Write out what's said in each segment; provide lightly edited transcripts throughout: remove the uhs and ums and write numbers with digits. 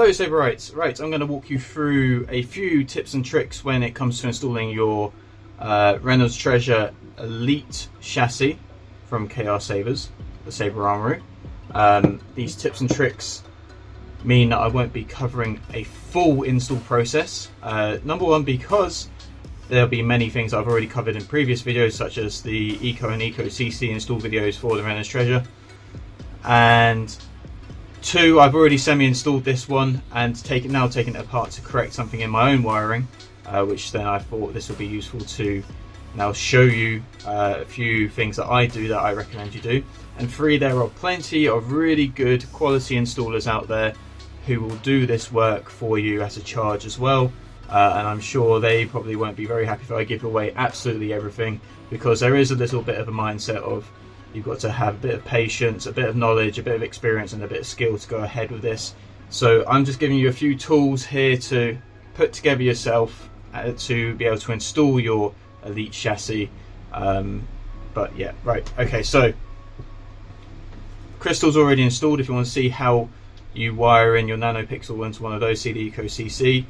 Hello Saberites, right, I'm going to walk you through a few tips and tricks when it comes to installing your Reynolds TREASURE Elite chassis from KR Sabers, the Saber Armory. These tips and tricks mean that I won't be covering a full install process. Number one, because there'll be many things I've already covered in previous videos, such as the Eco and Eco CC install videos for the Reynolds TREASURE. And two, I've already semi-installed this one and now taken it apart to correct something in my own wiring, which then I thought this would be useful to now show you a few things that I do that I recommend you do. And three, there are plenty of really good quality installers out there who will do this work for you at a charge as well. And I'm sure they probably won't be very happy if I give away absolutely everything, because there is a little bit of a mindset of you've got to have a bit of patience, a bit of knowledge, a bit of experience and a bit of skill to go ahead with this. So I'm just giving you a few tools here to put together yourself to be able to install your Elite chassis. But yeah, right, okay, so crystal's already installed. If you want to see how you wire in your nanopixel into one of those, see the Eco CC.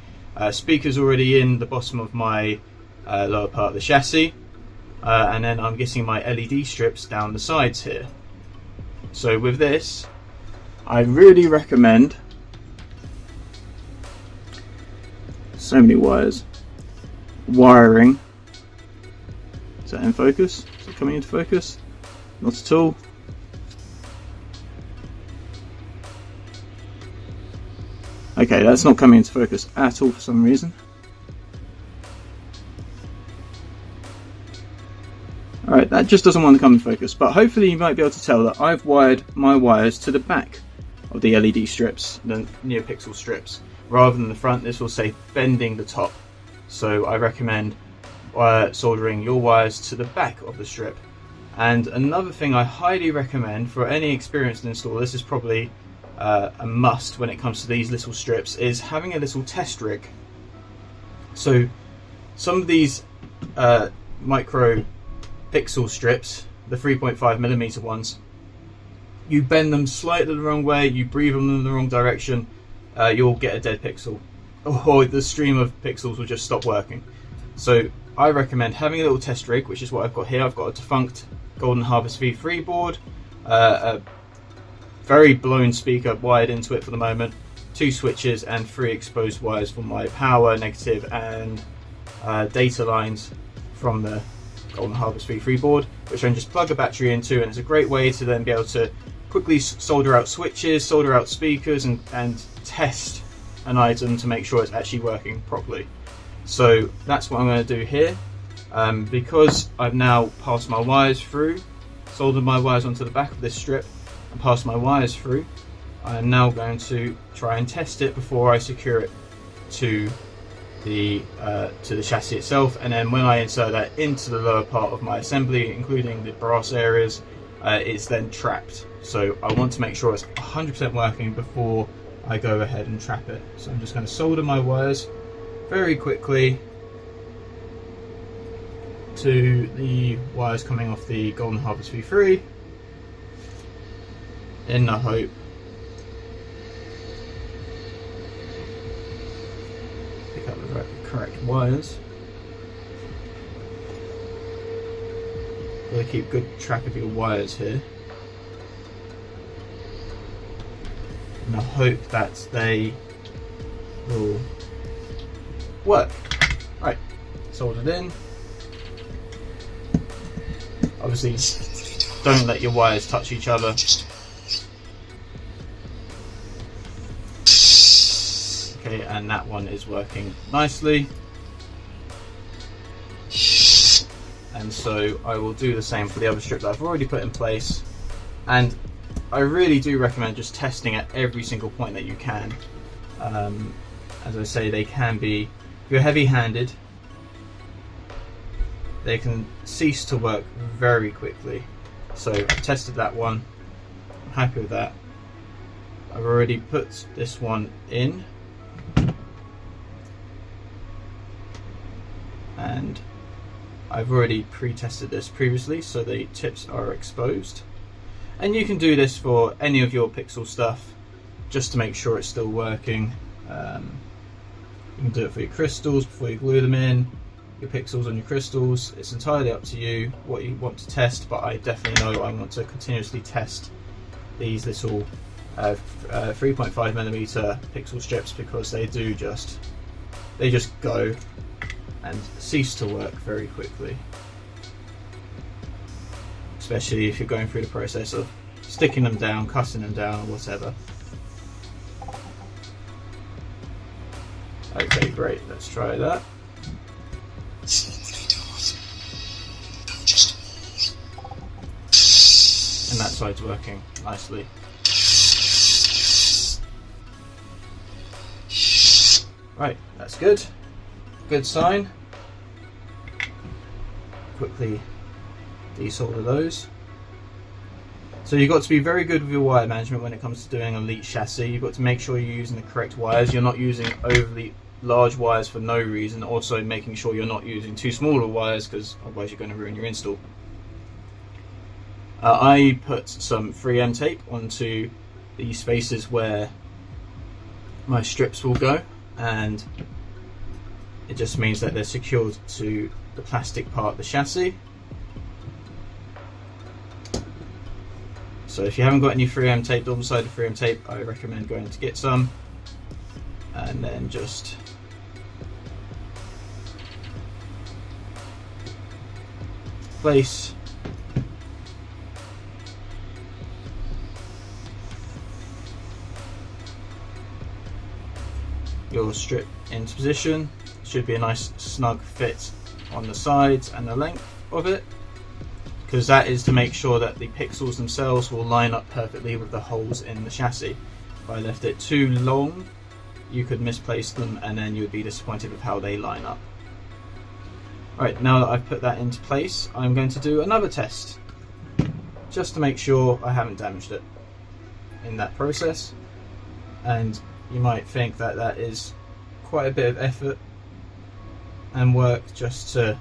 Speaker's already in the bottom of my lower part of the chassis. And then I'm getting my LED strips down the sides here. So with this, I really recommend, so many wires, wiring. Is that in focus? Is it coming into focus? Not at all. Okay, that's not coming into focus at all for some reason. Alright, that just doesn't want to come in focus, but hopefully you might be able to tell that I've wired my wires to the back of the LED strips, the NeoPixel strips, rather than the front. This will say bending the top. So I recommend soldering your wires to the back of the strip. And another thing I highly recommend for any experienced installer, this is probably a must when it comes to these little strips, is having a little test rig. So some of these micro pixel strips, the 3.5mm ones, you bend them slightly the wrong way, you breathe them in the wrong direction, you'll get a dead pixel, or the stream of pixels will just stop working. So I recommend having a little test rig, which is what I've got here. I've got a defunct Golden Harvest V3 board, a very blown speaker wired into it for the moment, 2 switches and 3 exposed wires for my power, negative and data lines from the Golden Harvest V3 board, which I can just plug a battery into, and it's a great way to then be able to quickly solder out switches, solder out speakers, and test an item to make sure it's actually working properly. So that's what I'm going to do here. Because I've now passed my wires through, soldered my wires onto the back of this strip and passed my wires through, I am now going to try and test it before I secure it to the chassis itself, and then when I insert that into the lower part of my assembly, including the brass areas, it's then trapped. So I want to make sure it's 100% working before I go ahead and trap it. So I'm just going to solder my wires very quickly to the wires coming off the Golden Harvest V3 in the hope pick up the correct wires. Really keep good track of your wires here in the hope that they will work. Right, soldered in. Obviously don't let your wires touch each other. Okay, and that one is working nicely. And so I will do the same for the other strip that I've already put in place. And I really do recommend just testing at every single point that you can. As I say, they can be, if you're heavy-handed, they can cease to work very quickly. So I've tested that one, I'm happy with that. I've already put this one in, and I've already pre-tested this previously, so the tips are exposed. And you can do this for any of your pixel stuff, just to make sure it's still working. You can do it for your crystals before you glue them in, your pixels on your crystals. It's entirely up to you what you want to test, but I definitely know I want to continuously test these little 3.5mm pixel strips, because they just go and cease to work very quickly, especially if you're going through the process of sticking them down, cutting them down, or whatever. Okay, great, let's try that. And that side's working nicely. Right, that's good. Good sign. Quickly desolder those. So you've got to be very good with your wire management when it comes to doing an elite chassis. You've got to make sure you're using the correct wires. You're not using overly large wires for no reason. Also making sure you're not using too smaller wires, because otherwise you're going to ruin your install. I put some 3M tape onto the spaces where my strips will go, and it just means that they're secured to the plastic part of the chassis. So if you haven't got any 3M tape, double-sided 3M tape, I recommend going to get some, and then just place your strip into position. Should be a nice snug fit on the sides and the length of it, because that is to make sure that the pixels themselves will line up perfectly with the holes in the chassis. If I left it too long, you could misplace them and then you would be disappointed with how they line up. Right, now that I've put that into place, I'm going to do another test, just to make sure I haven't damaged it in that process. And you might think that that is quite a bit of effort and work just to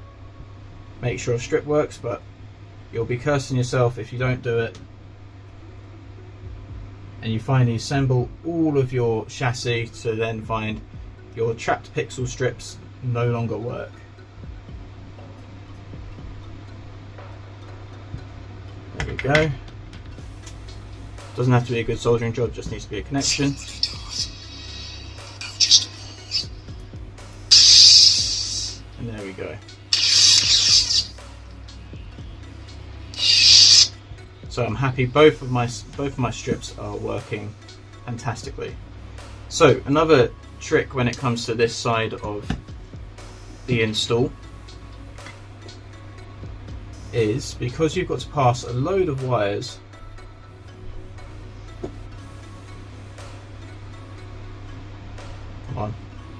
make sure a strip works, but you'll be cursing yourself if you don't do it and you finally assemble all of your chassis to then find your trapped pixel strips no longer work. There we go. Doesn't have to be a good soldering job, just needs to be a connection. And there we go. So I'm happy both of my strips are working fantastically. So another trick when it comes to this side of the install is, because you've got to pass a load of wires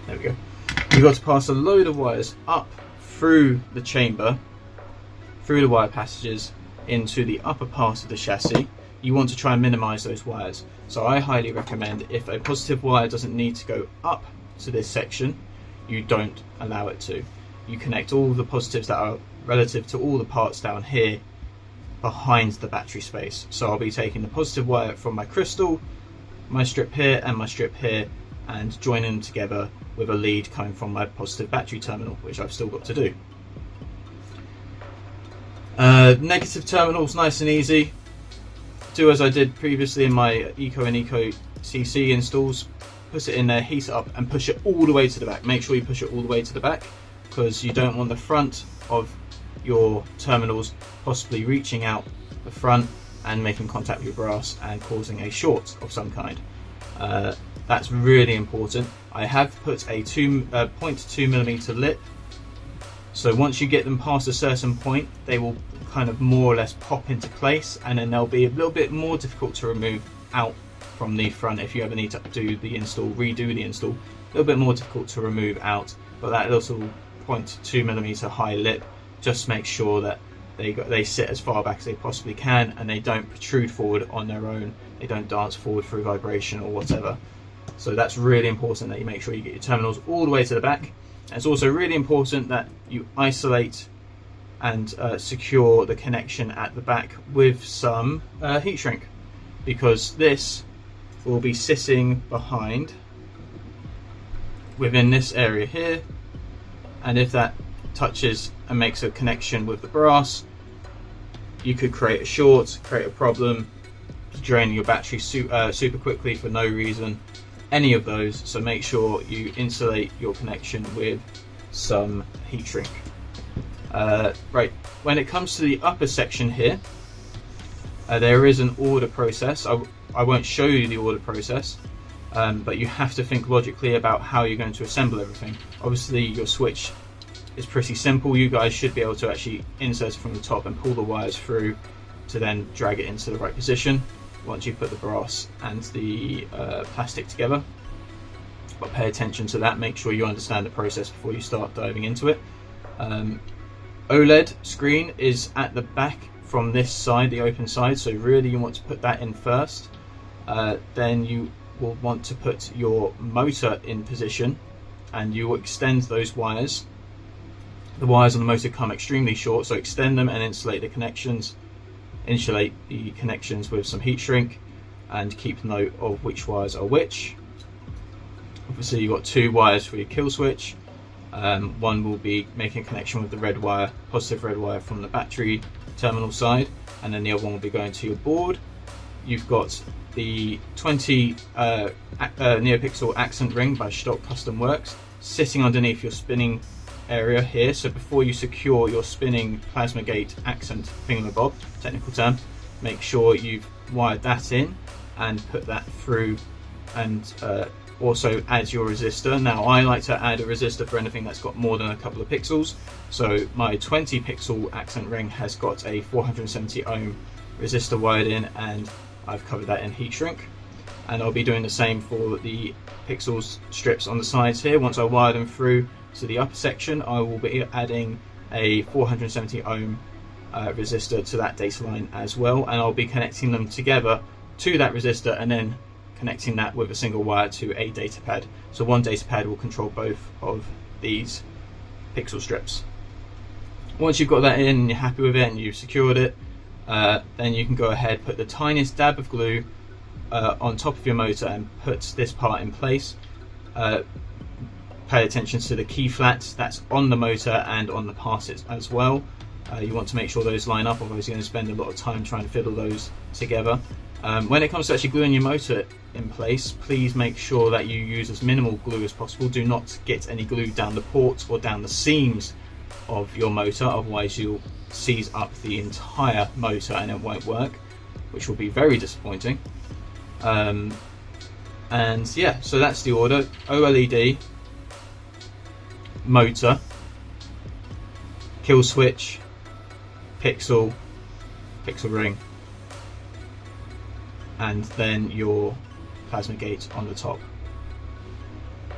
there we go. You've got to pass a load of wires up through the chamber, through the wire passages, into the upper part of the chassis. You want to try and minimize those wires. So I highly recommend, if a positive wire doesn't need to go up to this section, you don't allow it to. You connect all the positives that are relative to all the parts down here behind the battery space. So I'll be taking the positive wire from my crystal, my strip here and my strip here, and joining them together with a lead coming from my positive battery terminal, which I've still got to do. Negative terminals, nice and easy. Do as I did previously in my Eco and Eco CC installs. Put it in there, heat it up, and push it all the way to the back. Make sure you push it all the way to the back, because you don't want the front of your terminals possibly reaching out the front and making contact with your brass and causing a short of some kind. That's really important. I have put a 0.2mm lip, so once you get them past a certain point, they will kind of more or less pop into place, and then they'll be a little bit more difficult to remove out from the front if you ever need to do the install, redo the install. A little bit more difficult to remove out, but that little 0.2mm high lip just makes sure that they sit as far back as they possibly can, and they don't protrude forward on their own. They don't dance forward through vibration or whatever. So that's really important, that you make sure you get your terminals all the way to the back. And it's also really important that you isolate and secure the connection at the back with some heat shrink, because this will be sitting behind within this area here, and if that touches and makes a connection with the brass, you could create a short, create a problem, drain your battery super quickly for no reason, any of those. So make sure you insulate your connection with some heat shrink. Right, when it comes to the upper section here, there is an order process. I won't show you the order process, but you have to think logically about how you're going to assemble everything. Obviously your switch is pretty simple. You guys should be able to actually insert it from the top and pull the wires through to then drag it into the right position once you put the brass and the plastic together. But pay attention to that, make sure you understand the process before you start diving into it. OLED screen is at the back from this side, the open side, so really you want to put that in first. Then you will want to put your motor in position, and you will extend those wires. The wires on the motor come extremely short, so extend them and insulate the connections. Insulate the connections with some heat shrink and keep note of which wires are which. Obviously you've got two wires for your kill switch. One will be making a connection with the red wire, positive red wire from the battery terminal side, and then the other one will be going to your board. You've got the 20 NeoPixel accent ring by Stock Custom Works sitting underneath your spinning area here. So before you secure your spinning plasma gate accent thingamabob, technical term, make sure you've wired that in and put that through, and also add your resistor. Now I like to add a resistor for anything that's got more than a couple of pixels, so my 20 pixel accent ring has got a 470 ohm resistor wired in, and I've covered that in heat shrink. And I'll be doing the same for the pixels strips on the sides here. Once I wire them through to the upper section, I will be adding a 470 ohm resistor to that data line as well, and I'll be connecting them together to that resistor and then connecting that with a single wire to a data pad. So one data pad will control both of these pixel strips. Once you've got that in and you're happy with it and you've secured it, then you can go ahead, put the tiniest dab of glue on top of your motor and put this part in place. Pay attention to the key flats that's on the motor and on the part as well. You want to make sure those line up, otherwise you're going to spend a lot of time trying to fiddle those together. When it comes to actually gluing your motor in place, please make sure that you use as minimal glue as possible. Do not get any glue down the ports or down the seams of your motor, otherwise you'll seize up the entire motor and it won't work, which will be very disappointing. And yeah, so that's the order: OLED, motor, kill switch, pixel ring, and then your plasma gate on the top.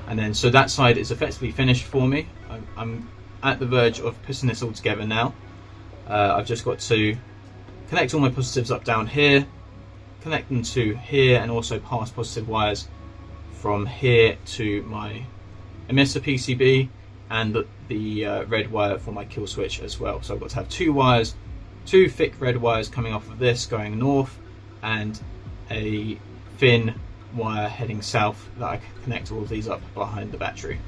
And then so that side is effectively finished for me. I'm at the verge of putting this all together now. I've just got to connect all my positives up down here, connect them to here, and also pass positive wires from here to my emitter PCB and the red wire for my kill switch as well. So I've got to have two wires, two thick red wires coming off of this going north, and a thin wire heading south that I can connect all of these up behind the battery.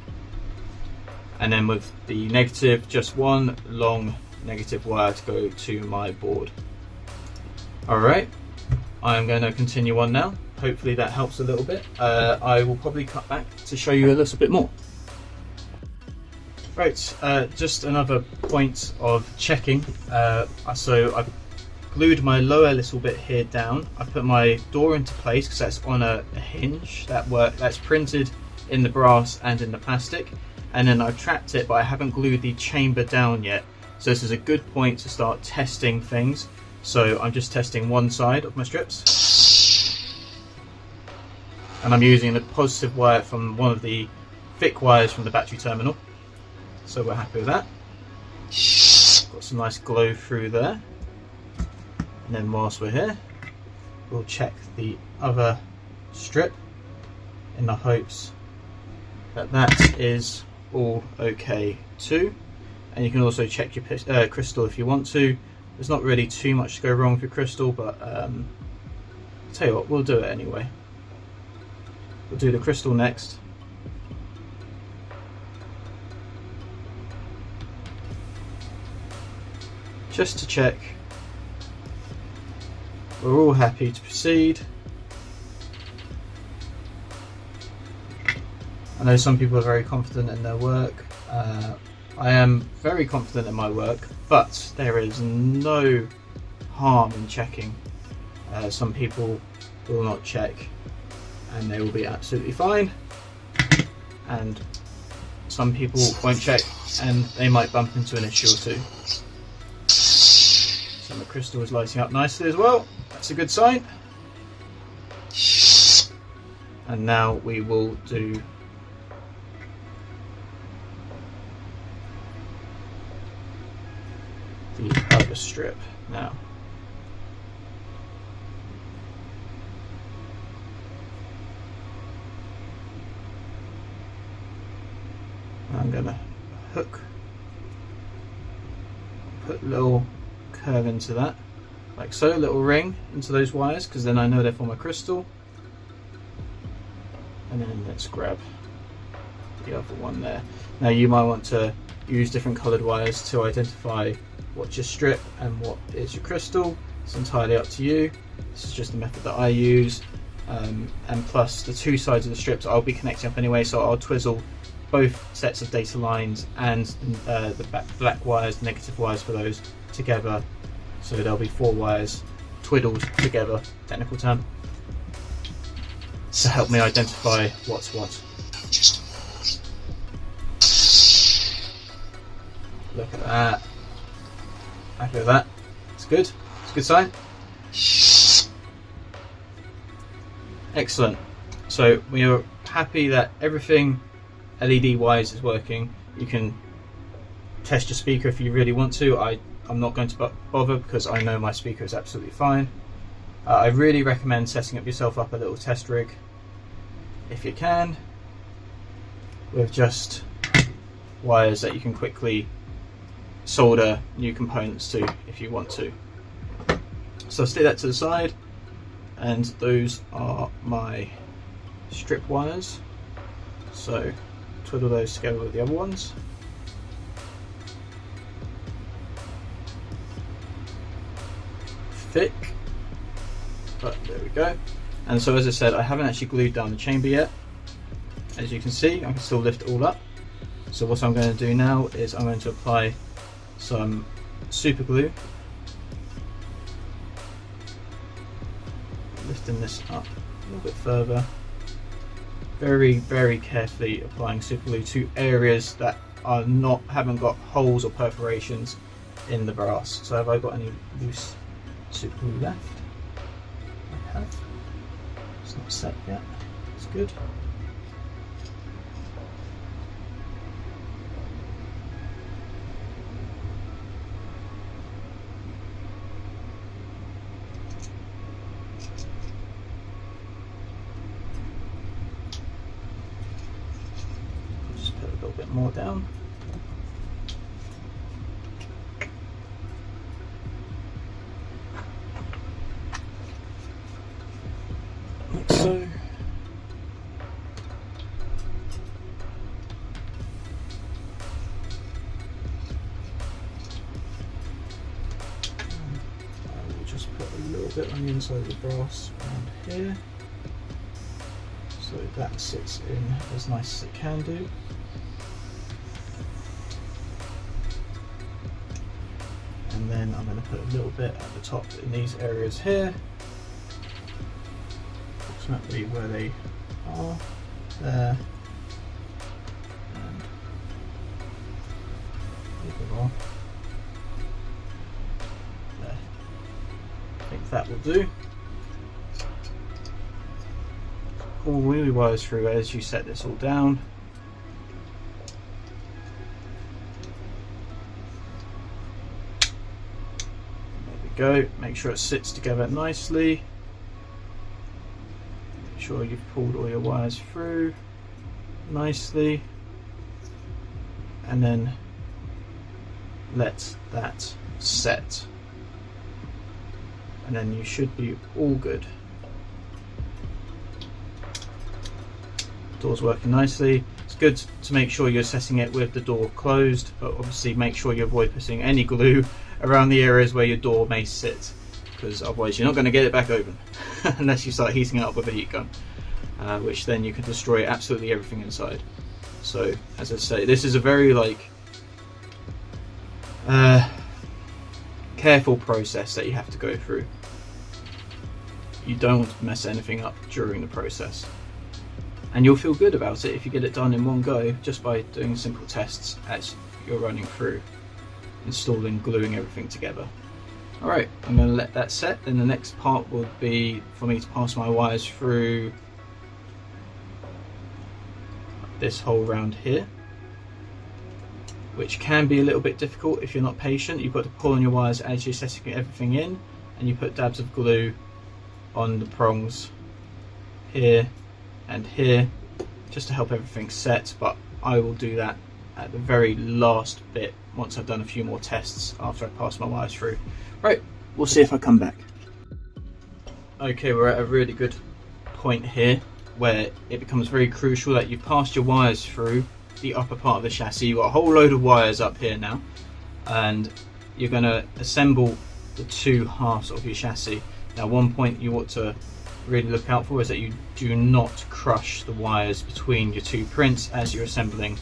And then with the negative, just one long negative wire to go to my board. Alright, I'm going to continue on now. Hopefully that helps a little bit. I will probably cut back to show you a little bit more. Right, just another point of checking. So I've glued my lower little bit here down. I put my door into place because that's on a hinge that's printed in the brass and in the plastic, and then I've trapped it, but I haven't glued the chamber down yet. So this is a good point to start testing things. So I'm just testing one side of my strips, and I'm using the positive wire from one of the thick wires from the battery terminal. So we're happy with that. Got some nice glow through there. And then whilst we're here, we'll check the other strip in the hopes that that is all okay too. And you can also check your crystal if you want to. There's not really too much to go wrong with your crystal, but I'll tell you what, we'll do it anyway. We'll do the crystal next. just to check we're all happy to proceed. I know some people are very confident in their work. I am very confident in my work, but there is no harm in checking. Some people will not check and they will be absolutely fine, and some people won't check and they might bump into an issue or two. So my crystal is lighting up nicely as well. That's a good sign. And now we will do the other strip now. I'm gonna hook, put a little curve into that, like so, a little ring into those wires, because then I know they're for my crystal. And then let's grab the other one there. Now you might want to use different coloured wires to identify what's your strip and what is your crystal. It's entirely up to you. This is just the method that I use. And plus the two sides of the strips I'll be connecting up anyway, so I'll twizzle both sets of data lines and the black wires, negative wires for those together. So there'll be 4 wires twiddled together, technical term, to help me identify what's what. Look at that. Happy with that. It's good. It's a good sign. Excellent. So we are happy that everything LED wise is working. You can test your speaker if you really want to. I'm not going to bother because I know my speaker is absolutely fine. I really recommend setting yourself up a little test rig if you can, with just wires that you can quickly solder new components to if you want to. So stick that to the side, and those are my strip wires. So twiddle those together with the other ones. Thick, but there we go. And so as I said, I haven't actually glued down the chamber yet. As you can see, I can still lift it all up. So what I'm going to do now is I'm going to apply some super glue, lifting this up a little bit further, very carefully applying super glue to areas that are haven't got holes or perforations in the brass. So have I got any loose super glue left? I have. It's not set yet. It's good. Just put a little bit more down. Like so. I will just put a little bit on the inside of the brass around here, so that sits in as nice as it can do. And then I'm going to put a little bit at the top in these areas here, approximately where they are, there, and a little bit more there. I think that will do. Pull wheelie wires through as you set this all down. Go. Make sure it sits together nicely. Make sure you've pulled all your wires through nicely, and then let that set, and then you should be all good. Door's working nicely. It's good to make sure you're setting it with the door closed, but obviously make sure you avoid putting any glue around the areas where your door may sit, because otherwise you're not going to get it back open unless you start heating it up with a heat gun, which then you can destroy absolutely everything inside. So as I say, this is a very careful process that you have to go through. You don't want to mess anything up during the process, and you'll feel good about it if you get it done in one go, just by doing simple tests as you're running through installing, gluing everything together. Alright, I'm going to let that set. Then the next part will be for me to pass my wires through this hole round here, which can be a little bit difficult if you're not patient. You've got to pull on your wires as you're setting everything in, and you put dabs of glue on the prongs here and here just to help everything set, but I will do that at the very last bit once I've done a few more tests after I pass my wires through. Right, we'll see if I come back. Okay, we're at a really good point here where it becomes very crucial that you've passed your wires through the upper part of the chassis. You've got a whole load of wires up here now, and you're going to assemble the two halves of your chassis. Now, one point you ought to really look out for is that you do not crush the wires between your two prints as you're assembling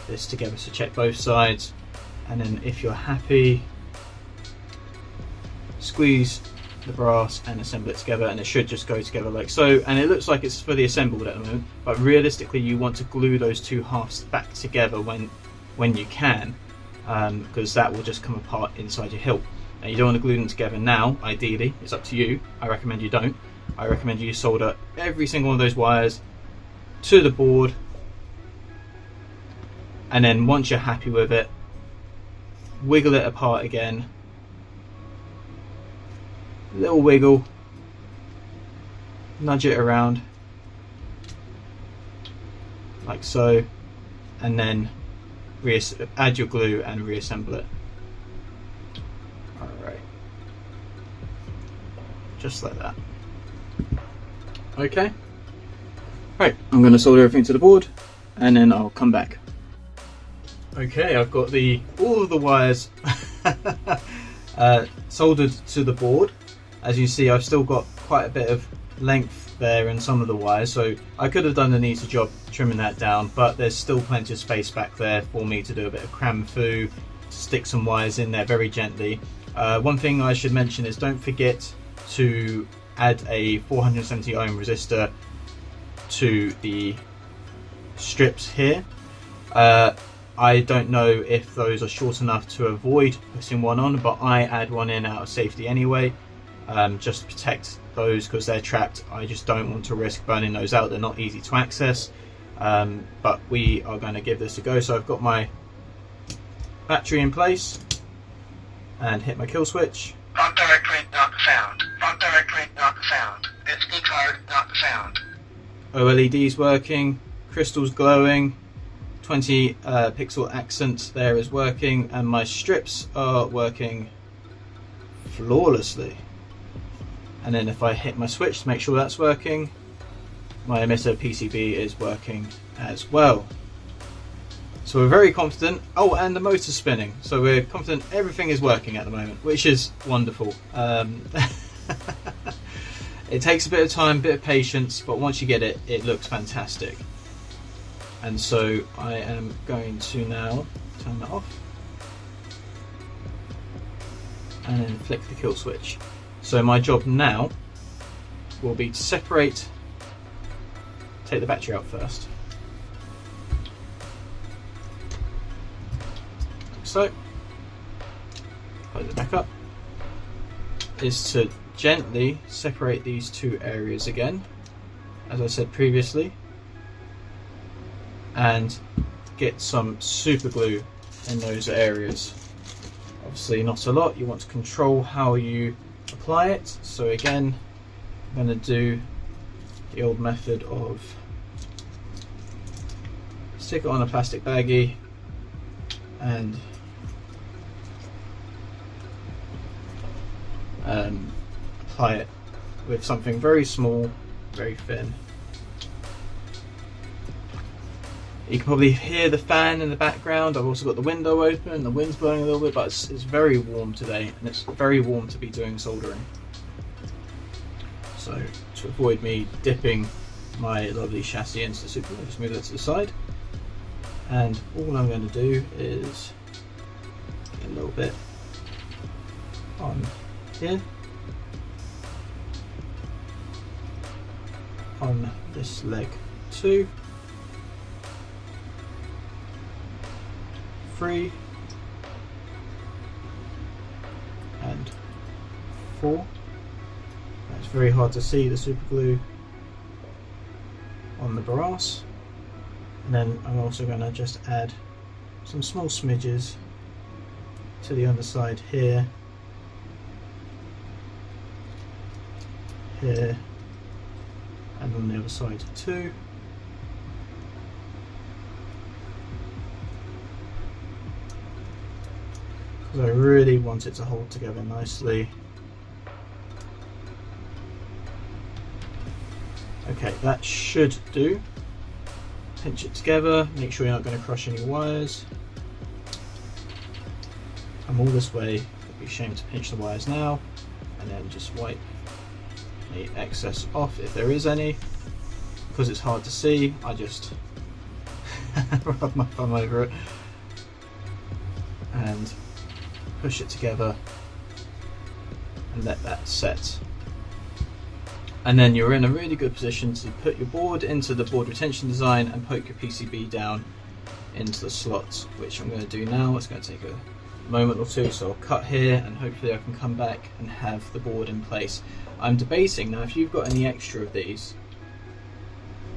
this together. So check both sides, and then if you're happy, squeeze the brass and assemble it together, and it should just go together like so. And it looks like it's fully assembled at the moment, but realistically you want to glue those two halves back together when you can, because that will just come apart inside your hilt. Now, you don't want to glue them together now. Ideally, it's up to you. I recommend you don't. I recommend you solder every single one of those wires to the board, and then once you're happy with it, wiggle it apart again. Little wiggle, nudge it around like so, and then add your glue and reassemble it. Alright, just like that. Okay, right, I'm going to solder everything to the board and then I'll come back. Okay, I've got all of the wires soldered to the board. As you see, I've still got quite a bit of length there in some of the wires, so I could have done an easy job trimming that down, but there's still plenty of space back there for me to do a bit of cram foo, to stick some wires in there very gently. One thing I should mention is don't forget to add a 470 ohm resistor to the strips here. I don't know if those are short enough to avoid putting one on, but I add one in out of safety anyway. Just to protect those because they're trapped. I just don't want to risk burning those out. They're not easy to access, but we are going to give this a go. So I've got my battery in place and hit my kill switch. Front directory not found. Front directory not found. SD card not found. OLED's working, crystals glowing, 20 pixel accent there is working, and my strips are working flawlessly. And then if I hit my switch to make sure that's working, my emitter PCB is working as well. So we're very confident. Oh, and the motor's spinning. So we're confident everything is working at the moment, which is wonderful. It takes a bit of time, a bit of patience, but once you get it, it looks fantastic. And so I am going to now turn that off and then flick the kill switch. So my job now will be to take the battery out first. Like so. Close it back up. Is to gently separate these two areas again, as I said previously, and get some super glue in those areas. Obviously not a lot, you want to control how you apply it. So again, I'm going to do the old method of stick it on a plastic baggie and apply it with something very small, very thin. You can probably hear the fan in the background. I've also got the window open, the wind's blowing a little bit, but it's very warm today, and it's very warm to be doing soldering. So to avoid me dipping my lovely chassis into the super glue, just move that to the side. And all I'm going to do is get a little bit on here, on this leg 2, 3, and 4. It's very hard to see the super glue on the brass. And then I'm also going to just add some small smidges to the underside here, here, and on the other side too. Because I really want it to hold together nicely. Okay, that should do. Pinch it together, make sure you're not going to crush any wires. Come all this way, it'd be a shame to pinch the wires now, and then just wipe the excess off if there is any. Because it's hard to see, I just rub my thumb over it and push it together and let that set. And then you're in a really good position to put your board into the board retention design and poke your PCB down into the slots, which I'm going to do now. It's going to take a moment or two, so I'll cut here and hopefully I can come back and have the board in place. I'm debating now, if you've got any extra of these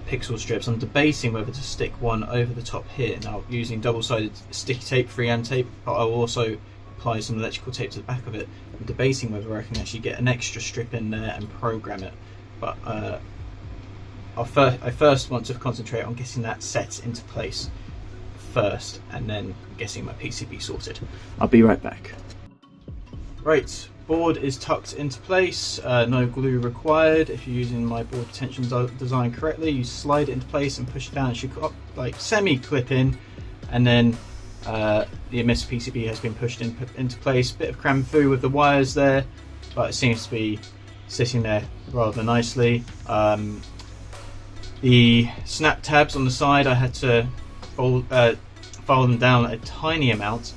pixel strips, I'm debating whether to stick one over the top here. Now, using double-sided sticky tape, freehand tape, but I'll also apply some electrical tape to the back of it. I'm debating whether I can actually get an extra strip in there and program it. But I first want to concentrate on getting that set into place first, and then getting my PCB sorted. I'll be right back. Right, board is tucked into place, no glue required. If you're using my board retention design correctly, you slide it into place and push it down. It should like semi-clip in, and then the emissive PCB has been pushed into place. Bit of cram through with the wires there, but it seems to be sitting there rather nicely. The snap tabs on the side, I had to file them down a tiny amount.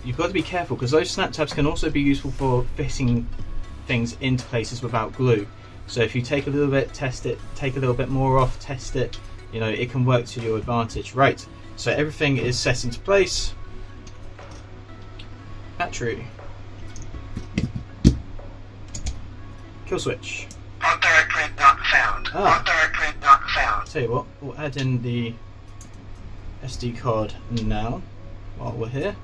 You've got to be careful because those snap tabs can also be useful for fitting things into places without glue. So if you take a little bit, test it, take a little bit more off, test it, you know, it can work to your advantage. Right, so everything is set into place. Battery. Kill switch. On directory not found. On directory not found. Tell you what, we'll add in the SD card now while we're here.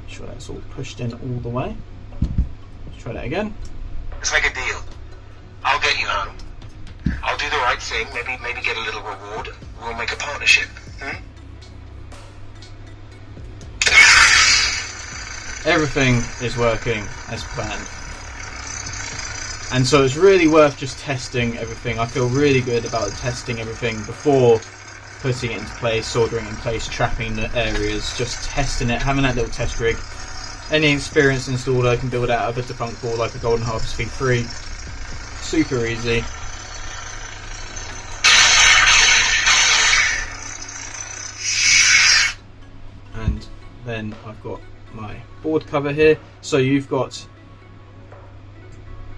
Make sure that's all pushed in all the way. Let's try that again. Let's make a deal. I'll get you home. I'll do the right thing, maybe get a little reward. We'll make a partnership. Everything is working as planned. And so it's really worth just testing everything. I feel really good about testing everything before putting it into place, soldering it in place, trapping the areas, just testing it, having that little test rig. Any experienced installer can build out of a defunct board like a Golden Harvest V3. Super easy. And then I've got my board cover here. So you've got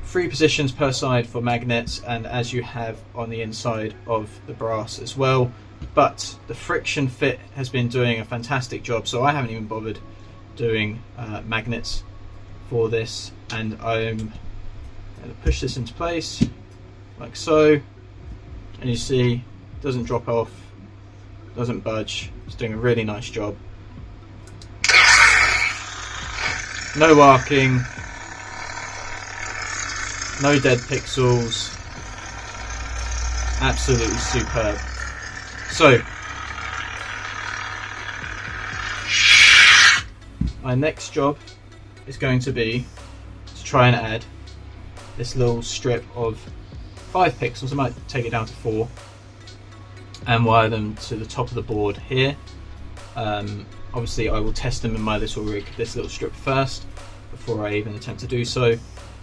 3 positions per side for magnets, and as you have on the inside of the brass as well. But the friction fit has been doing a fantastic job, so I haven't even bothered doing magnets for this, and I'm going to push this into place like so, and you see it doesn't drop off, doesn't budge. It's doing a really nice job. No arcing, no dead pixels, absolutely superb. So my next job is going to be to try and add this little strip of 5 pixels. I might take it down to 4 and wire them to the top of the board here. Obviously I will test them in my little rig, this little strip first, before I even attempt to do so,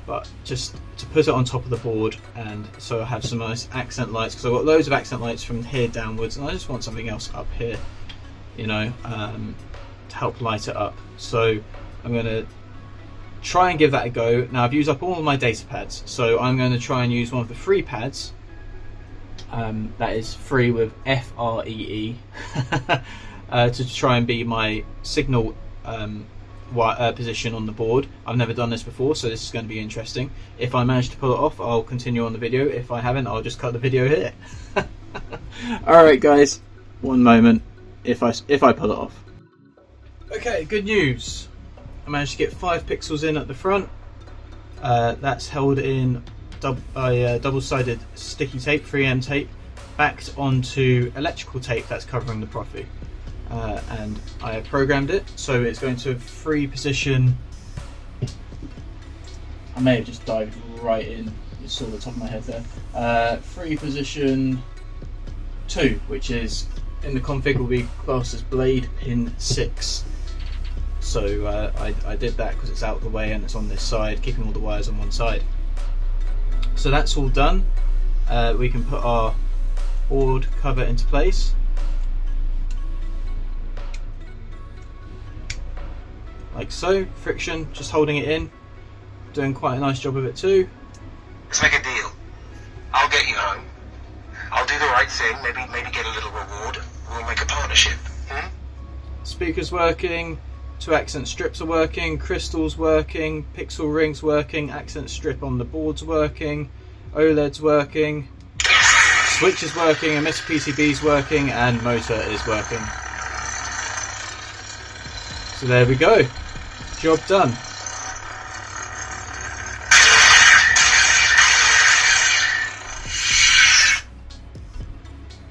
but just to put it on top of the board, and so I have some nice accent lights, because I've got loads of accent lights from here downwards, and I just want something else up here, you know, to help light it up. So I'm going to try and give that a go. Now I've used up all of my data pads, so I'm going to try and use one of the free pads, that is free with FREE, to try and be my signal position on the board. I've never done this before, so this is going to be interesting. If I manage to pull it off, I'll continue on the video. If I haven't, I'll just cut the video here. Alright guys, one moment, if I pull it off. Okay, good news. I managed to get 5 pixels in at the front. That's held in double-sided sticky tape, 3M tape, backed onto electrical tape that's covering the Proffie. And I have programmed it so it's going to free position. I may have just dived right in, you saw the top of my head there. Free position 2, which is in the config will be classed as blade pin 6. So I did that because it's out of the way and it's on this side, keeping all the wires on one side. So that's all done. We can put our board cover into place. Like so, friction, just holding it in, doing quite a nice job of it too. Let's make a deal. I'll get you home. I'll do the right thing, maybe get a little reward. We'll make a partnership. Speakers working, 2 accent strips are working, crystals working, pixel rings working, accent strip on the board's working, OLED's working, switch is working, emitter PCB's working, and motor is working. So there we go. Job done.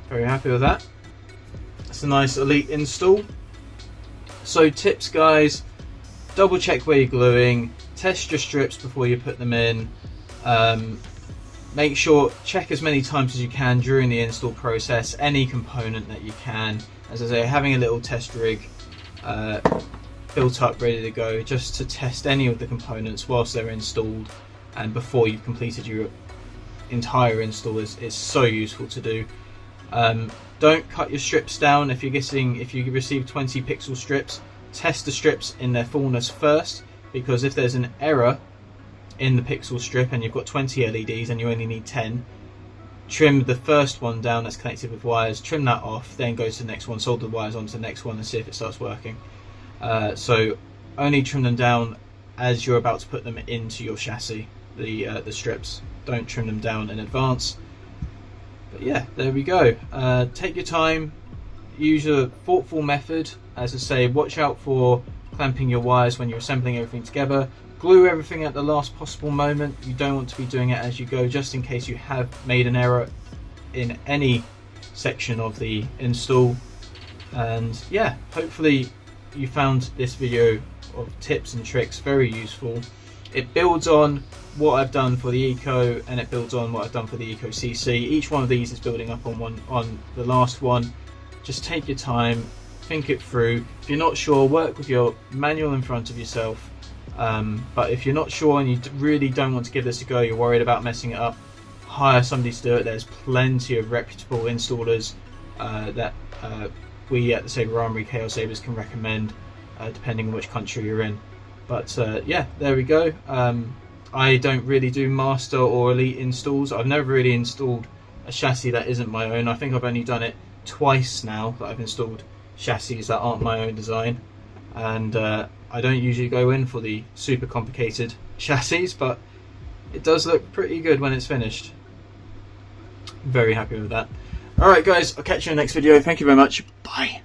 Very happy with that. It's a nice elite install. So tips guys, double check where you're gluing, test your strips before you put them in, make sure, check as many times as you can during the install process, any component that you can. As I say, having a little test rig built up ready to go just to test any of the components whilst they're installed and before you've completed your entire install is so useful to do. Don't cut your strips down. If you receive 20 pixel strips, test the strips in their fullness first, because if there's an error in the pixel strip and you've got 20 LEDs and you only need 10, trim the first one down that's connected with wires, trim that off, then go to the next one, solder the wires onto the next one and see if it starts working. So only trim them down as you're about to put them into your chassis, the strips. Don't trim them down in advance. But yeah, there we go. Take your time, use a thoughtful method. As I say, watch out for clamping your wires when you're assembling everything together. Glue everything at the last possible moment. You don't want to be doing it as you go, just in case you have made an error in any section of the install. And yeah, hopefully you found this video of tips and tricks very useful. It builds on what I've done for the Eco, and it builds on what I've done for the Eco CC. Each one of these is building up on the last one. Just take your time, think it through. If you're not sure, work with your manual in front of yourself. But if you're not sure and you really don't want to give this a go, you're worried about messing it up, hire somebody to do it. There's plenty of reputable installers that we at the Saber Armory KR Sabers can recommend, depending on which country you're in. But yeah, there we go. I don't really do master or elite installs. I've never really installed a chassis that isn't my own. I think I've only done it twice now that I've installed chassis that aren't my own design, and I don't usually go in for the super complicated chassis, but it does look pretty good when it's finished. Very happy with that. Alright guys, I'll catch you in the next video. Thank you very much. Bye.